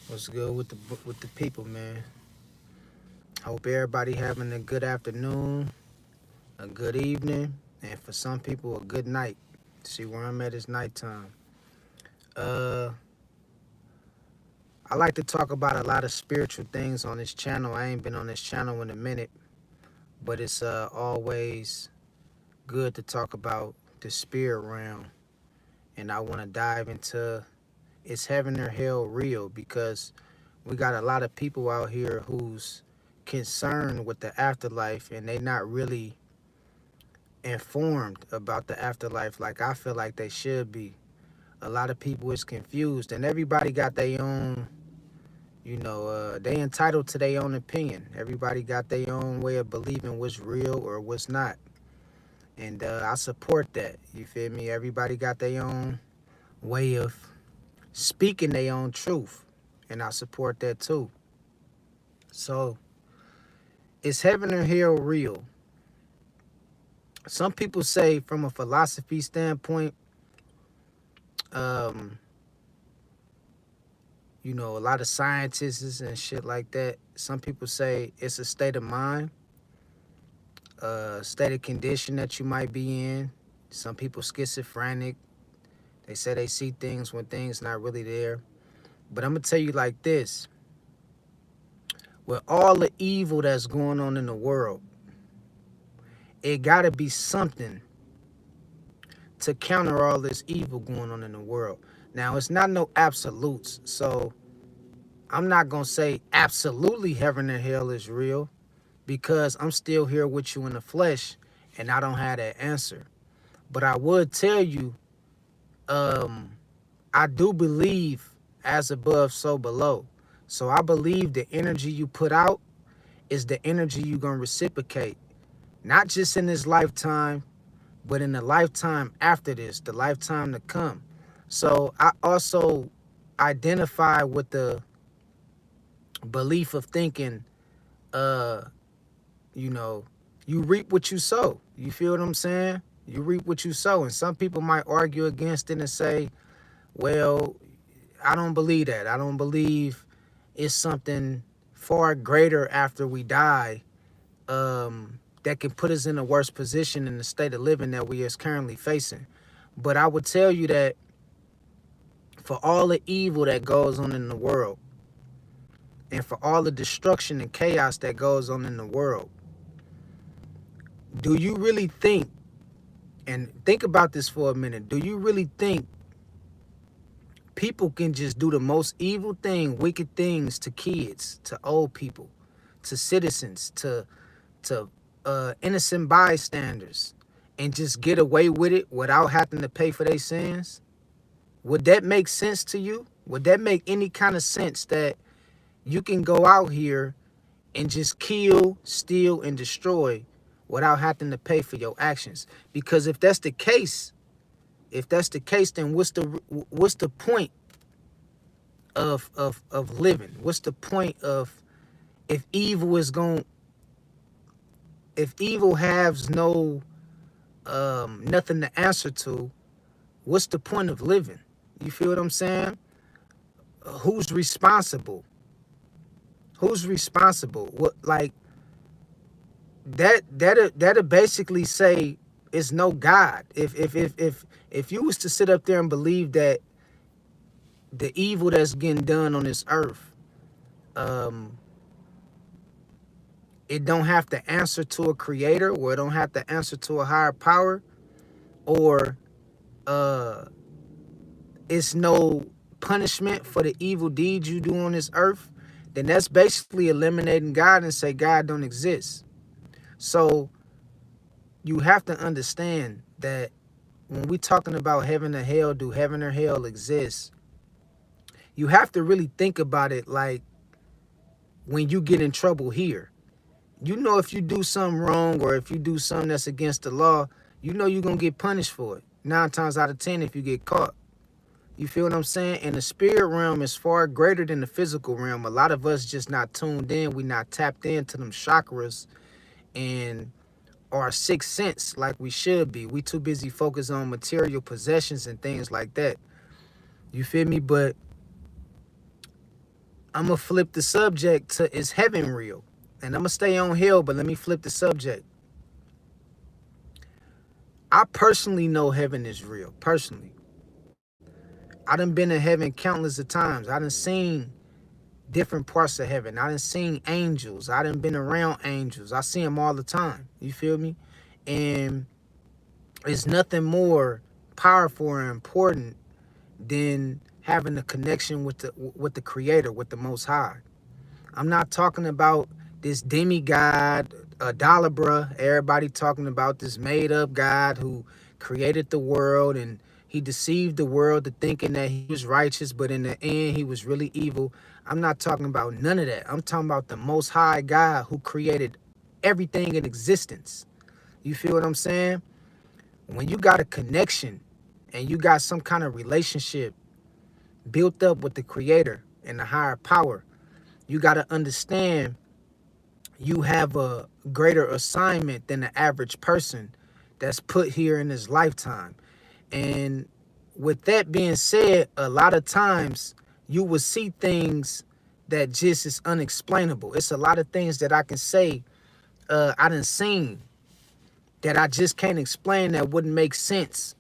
What's good with the people, man? Hope everybody having a good afternoon, a good evening, and for some people a good night. See where I'm at is nighttime. Uh, I like to talk about a lot of spiritual things on this channel. I ain't been on this channel in a minute, but it's always good to talk about the spirit realm, and I want to dive into is heaven or hell real because we got a lot of people out here who's concerned with the afterlife and they not really informed about the afterlife like I feel like they should be. A lot of people is confused and everybody got their own, they entitled to their own opinion. Everybody got their own way of believing what's real or what's not. And I support that. You feel me? Everybody got their own way of speaking their own truth. And I support that too. So, is heaven or hell real? Some people say from a philosophy standpoint, um, a lot of scientists and shit like that. Some people say it's a state of mind, a state of condition that you might be in. Some people schizophrenic. They say they see things when things not really there. But I'm gonna tell you like this: with all the evil that's going on in the world, it gotta be something to counter all this evil going on in the world. Now, it's not no absolutes, so I'm not gonna say absolutely heaven and hell is real because I'm still here with you in the flesh and I don't have that answer. But I would tell you, I do believe as above, so below. So I believe the energy you put out is the energy you're gonna reciprocate, not just in this lifetime, but in the lifetime after this, the lifetime to come. So I also identify with the belief of thinking, uh, you know, you reap what you sow. You feel what I'm saying? You reap what you sow. And some people might argue against it and say, well, I don't believe that. I don't believe it's something far greater after we die, that can put us in a worse position in the state of living that we is currently facing. But I would tell you that for all the evil that goes on in the world and for all the destruction and chaos that goes on in the world, do you really think, and think about this for a minute, do you really think people can just do the most evil thing, wicked things to kids, to old people, to citizens, to innocent bystanders, and just get away with it without having to pay for their sins? Would that make sense to you? Would that make any kind of sense that you can go out here and just kill, steal, and destroy without having to pay for your actions? Because if that's the case, then what's the point of living? What's the point of if evil is going if evil has no nothing to answer to, what's the point of living? You feel what I'm saying? Who's responsible? Who's responsible? What, like, that'll basically say it's no God. If you was to sit up there and believe that the evil that's getting done on this earth, um, it don't have to answer to a creator, or it don't have to answer to a higher power, or uh, it's no punishment for the evil deeds you do on this earth, then that's basically eliminating God and say God don't exist. So you have to understand that when we're talking about heaven or hell, do heaven or hell exist? You have to really think about it like when you get in trouble here. You know, if you do something wrong or if you do something that's against the law, you know you're going to get punished for it. 9 times out of 10 if you get caught. You feel what I'm saying? And the spirit realm is far greater than the physical realm. A lot of us just not tuned in. We not tapped into them chakras and our sixth sense like we should be. We too busy focused on material possessions and things like that. You feel me? But I'm going to flip the subject to, is heaven real? And I'm going to stay on hell, but let me flip the subject. I personally know heaven is real, personally. I done been in heaven countless of times. I done seen different parts of heaven. I done seen angels. I done been around angels. I see them all the time. You feel me? And it's nothing more powerful or important than having a connection with the Creator, with the Most High. I'm not talking about this demigod, Dalibra. Everybody talking about this made-up God who created the world, and he deceived the world to thinking that he was righteous, but in the end, he was really evil. I'm not talking about none of that. I'm talking about the Most High God who created everything in existence. You feel what I'm saying? When you got a connection and you got some kind of relationship built up with the Creator and the higher power, you got to understand you have a greater assignment than the average person that's put here in his lifetime. And with that being said, a lot of times you will see things that just is unexplainable. It's a lot of things that I can say I done seen that I just can't explain, that wouldn't make sense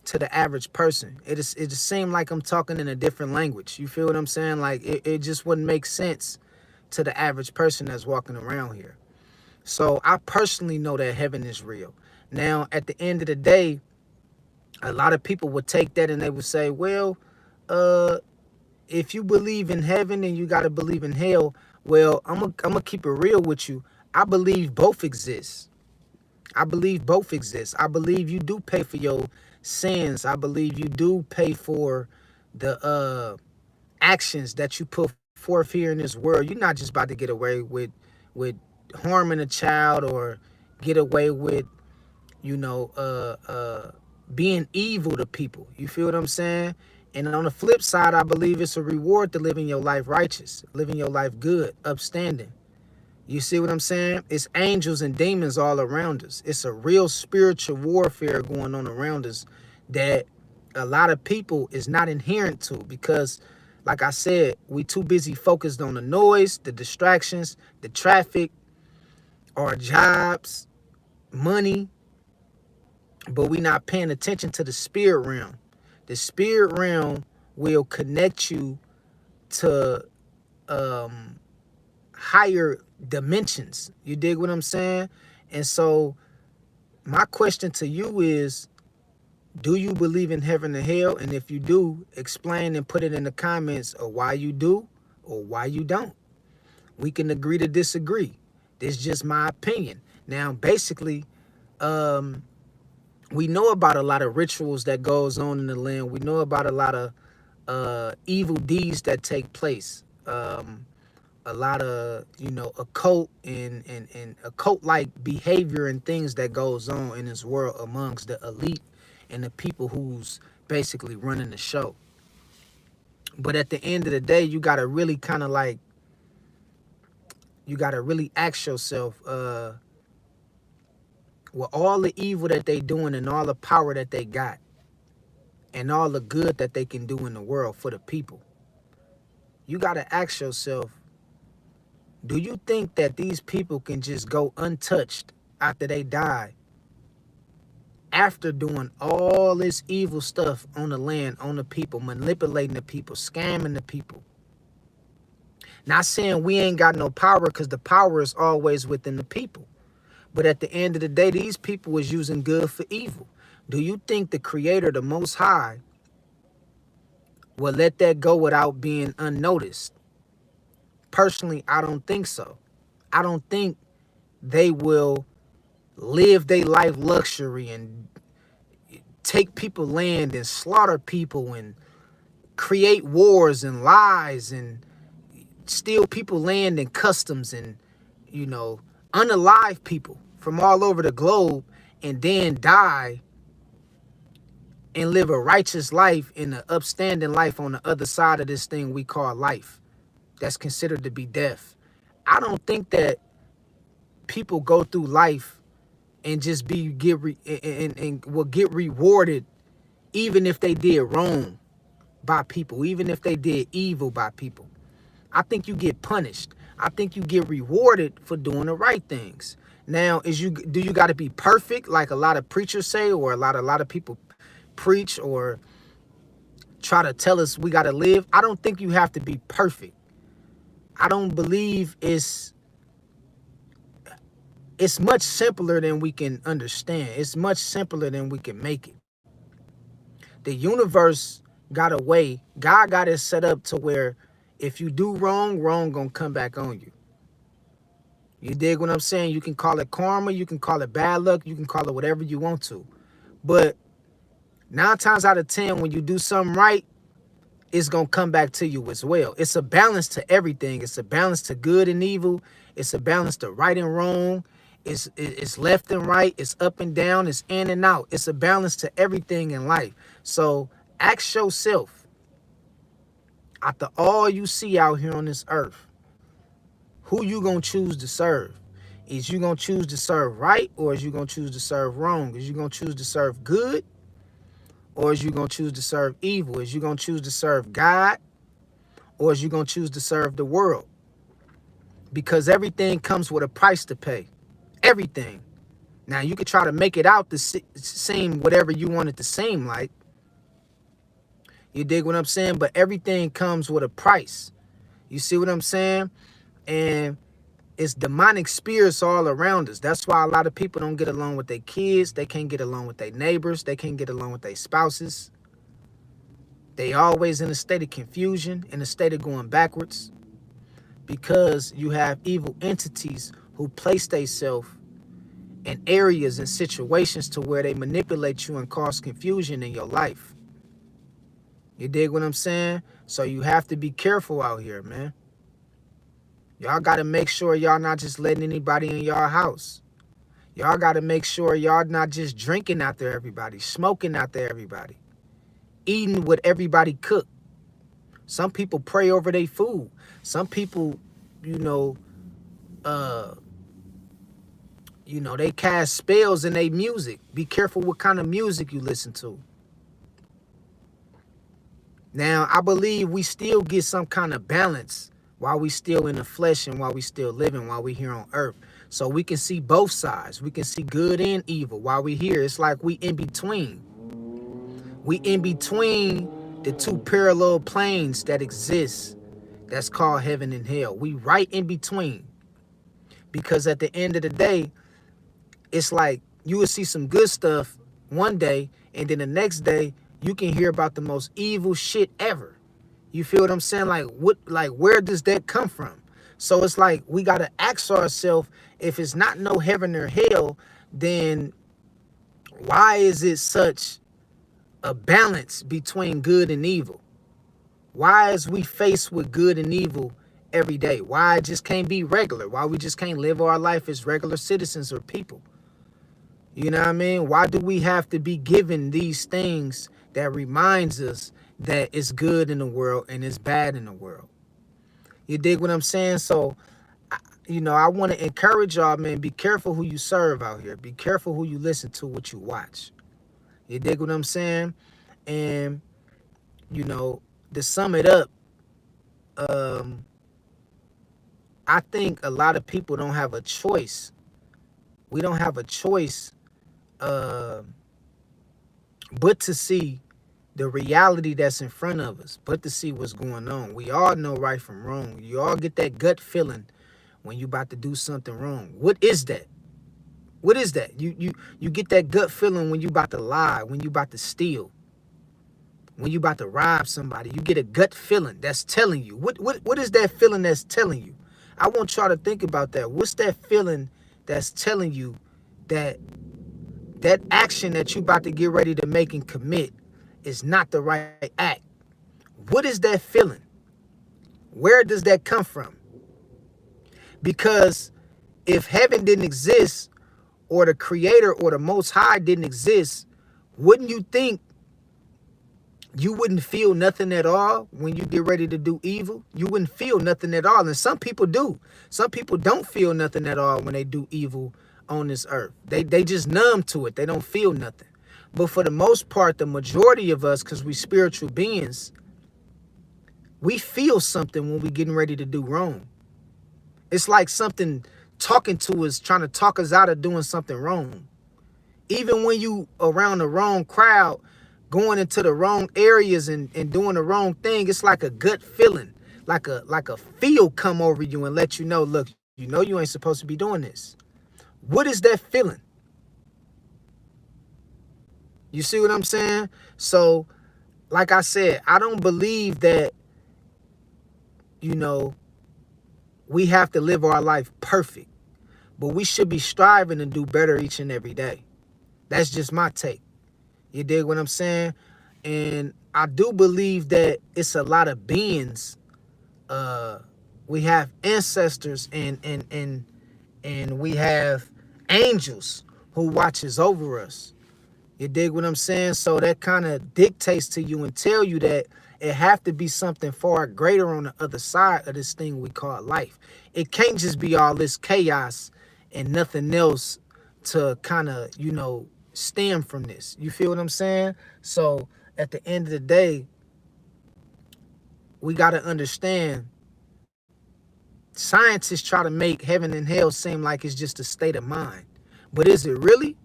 to the average person. It just seemed like I'm talking in a different language. You feel what I'm saying? Like it just wouldn't make sense to the average person that's walking around here. So I personally know that heaven is real. Now, at the end of the day, a lot of people would take that and they would say, well, if you believe in heaven and you got to believe in hell, well, I'm gonna keep it real with you. I believe both exist. I believe both exist. I believe you do pay for your sins. I believe you do pay for the actions that you put forth here in this world. You're not just about to get away with harming a child or get away with, you know, being evil to people. You feel what I'm saying? And on the flip side, I believe it's a reward to living your life righteous, living your life good, upstanding. You see what I'm saying? It's angels and demons all around us. It's a real spiritual warfare going on around us that a lot of people is not inherent to, because, like I said, we too busy focused on the noise, the distractions, the traffic, our jobs, money, but we not paying attention to the spirit realm. The spirit realm will connect you to higher dimensions. You dig what I'm saying? And so my question to you is, do you believe in heaven and hell? And if you do, explain and put it in the comments of why you do or why you don't. We can agree to disagree. This is just my opinion. Now, basically, we know about a lot of rituals that goes on in the land. We know about a lot of evil deeds that take place. A lot of, you know, occult and occult-like behavior and things that goes on in this world amongst the elite and the people who's basically running the show. But at the end of the day, you got to really kind of like, you got to really ask yourself, with all the evil that they doing and all the power that they got and all the good that they can do in the world for the people, you got to ask yourself, do you think that these people can just go untouched after they die, after doing all this evil stuff on the land, on the people, manipulating the people, scamming the people? Not saying we ain't got no power, because the power is always within the people. But at the end of the day, these people was using good for evil. Do you think the Creator, the Most High, will let that go without being unnoticed? Personally, I don't think so. I don't think they will live their life luxury and take people land and slaughter people and create wars and lies and steal people land and customs and, you know, unalive people from all over the globe and then die and live a righteous life and an upstanding life on the other side of this thing we call life that's considered to be death. I don't think that people go through life and just and will get rewarded even if they did wrong by people, even if they did evil by people. I think you get punished. I think you get rewarded for doing the right things. Now, do you got to be perfect like a lot of preachers say, or a lot of people preach or try to tell us we got to live? I don't think you have to be perfect. I don't believe it's much simpler than we can understand. It's much simpler than we can make it. The universe got a way. God got it set up to where if you do wrong, wrong gonna come back on you. You dig what I'm saying? You can call it karma, you can call it bad luck, you can call it whatever you want to. But 9 times out of 10, when you do something right, it's gonna come back to you as well. It's a balance to everything. It's a balance to good and evil. It's a balance to right and wrong. It's left and right. It's up and down. It's in and out. It's a balance to everything in life. So ask yourself, after all you see out here on this earth, who you gonna choose to serve? Is you gonna choose to serve right, or is you gonna choose to serve wrong? Is you gonna choose to serve good, or is you gonna choose to serve evil? Is you gonna choose to serve God, or is you gonna choose to serve the world? Because everything comes with a price to pay. Everything. Now you could try to make it out to seem whatever you want it to seem like. You dig what I'm saying? But everything comes with a price. You see what I'm saying? And it's demonic spirits all around us. That's why a lot of people don't get along with their kids. They can't get along with their neighbors. They can't get along with their spouses. They always in a state of confusion, in a state of going backwards, because you have evil entities who place themselves in areas and situations to where they manipulate you and cause confusion in your life. You dig what I'm saying? So you have to be careful out here, man. Y'all got to make sure y'all not just letting anybody in y'all house. Y'all got to make sure y'all not just drinking after everybody, smoking after everybody, eating what everybody cook. Some people pray over their food. Some people, they cast spells in their music. Be careful what kind of music you listen to. Now, I believe we still get some kind of balance while we still in the flesh and while we still living, while we here on earth. So we can see both sides. We can see good and evil while we here. It's like we in between. We in between the two parallel planes that exist. That's called heaven and hell. We right in between. Because at the end of the day, it's like you will see some good stuff one day, and then the next day you can hear about the most evil shit ever. You feel what I'm saying? Where does that come from? So it's like we gotta ask ourselves, if it's not no heaven or hell, then why is it such a balance between good and evil? Why is we faced with good and evil every day? Why it just can't be regular? Why we just can't live our life as regular citizens or people? You know what I mean? Why do we have to be given these things that reminds us that it's good in the world and it's bad in the world? You dig what I'm saying? So, I want to encourage y'all, man, be careful who you serve out here. Be careful who you listen to, what you watch. You dig what I'm saying? And, to sum it up, I think a lot of people don't have a choice. We don't have a choice but to see the reality that's in front of us, but to see what's going on. We all know right from wrong. You all get that gut feeling when you about to do something wrong. What is that? What is that? You get that gut feeling when you about to lie, when you about to steal, when you about to rob somebody. You get a gut feeling that's telling you. What is that feeling that's telling you? I want y'all to think about that. What's that feeling that's telling you that that action that you about to get ready to make and commit is not the right act? What is that feeling? Where does that come from? Because if heaven didn't exist, or the creator or the most high didn't exist, wouldn't you think you wouldn't feel nothing at all when you get ready to do evil? You wouldn't feel nothing at all. And some people do. Some people don't feel nothing at all when they do evil on this earth. They just numb to it. They don't feel nothing. But for the most part, the majority of us, because we spiritual beings, We feel something when we getting ready to do wrong. It's like something talking to us, trying to talk us out of doing something wrong. Even when you around the wrong crowd, going into the wrong areas and doing the wrong thing, it's like a gut feeling, like a feel come over you and let you know, look, you know you ain't supposed to be doing this. What is that feeling? You see what I'm saying? So, like I said, I don't believe that, you know, we have to live our life perfect, but we should be striving to do better each and every day. That's just my take. You dig what I'm saying? And I do believe that it's a lot of beings. We have ancestors and we have angels who watches over us. You dig what I'm saying? So that kind of dictates to you and tell you that it have to be something far greater on the other side of this thing we call life. It can't just be all this chaos and nothing else to kind of, stem from this. You feel what I'm saying? So at the end of the day, we got to understand scientists try to make heaven and hell seem like it's just a state of mind. But is it really?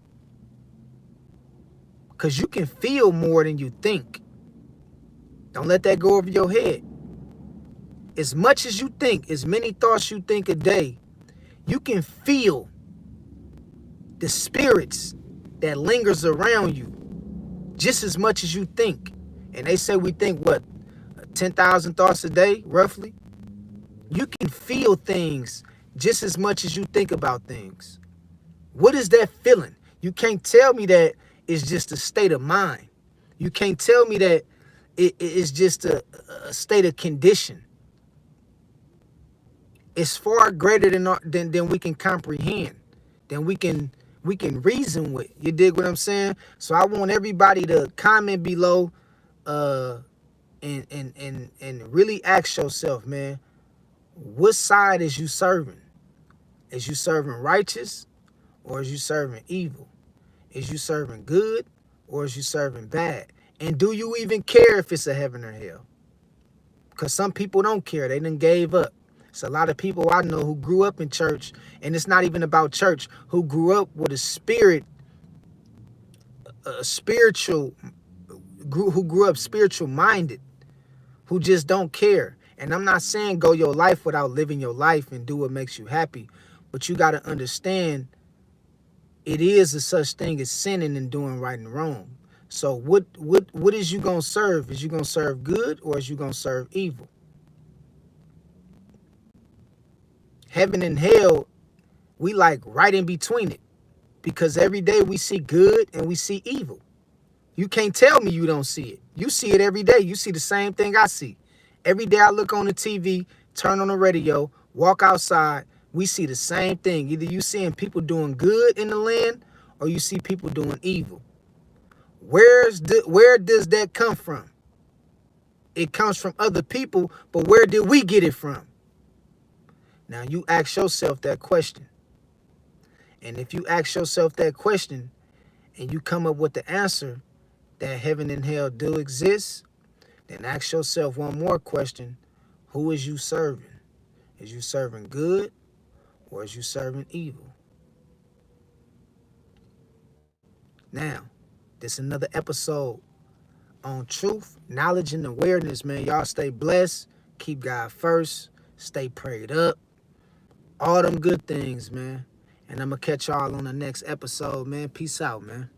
Because you can feel more than you think. Don't let that go over your head. As much as you think, as many thoughts you think a day, you can feel the spirits that lingers around you just as much as you think. And they say we think, what, 10,000 thoughts a day, roughly? You can feel things just as much as you think about things. What is that feeling? You can't tell me that it's just a state of mind. You can't tell me that it is just a state of condition. It's far greater than we can comprehend, than we can reason with. You dig what I'm saying? So I want everybody to comment below, and really ask yourself, man, what side is you serving? Is you serving righteous, or is you serving evil? Is you serving good, or is you serving bad? And do you even care if it's a heaven or hell? Because some people don't care. They done gave up. It's a lot of people I know who grew up in church, and it's not even about church, who grew up with a spiritual, who grew up spiritual minded, who just don't care. And I'm not saying go your life without living your life and do what makes you happy, but you got to understand it is a such thing as sinning and doing right and wrong. So what is you gonna serve? Is you gonna serve good, or is you gonna serve evil? Heaven and hell, we like right in between it, because every day we see good and we see evil. You can't tell me you don't see it. You see it every day. You see the same thing I see. Every day I look on the TV, turn on the radio, walk outside, we see the same thing. Either you seeing people doing good in the land, or you see people doing evil. Where does that come from? It comes from other people, but where did we get it from? Now you ask yourself that question. And if you ask yourself that question and you come up with the answer that heaven and hell do exist, then ask yourself one more question. Who is you serving? Is you serving good, or is you serving evil? Now, this is another episode on truth, knowledge, and awareness, man. Y'all stay blessed. Keep God first. Stay prayed up. All them good things, man. And I'm going to catch y'all on the next episode, man. Peace out, man.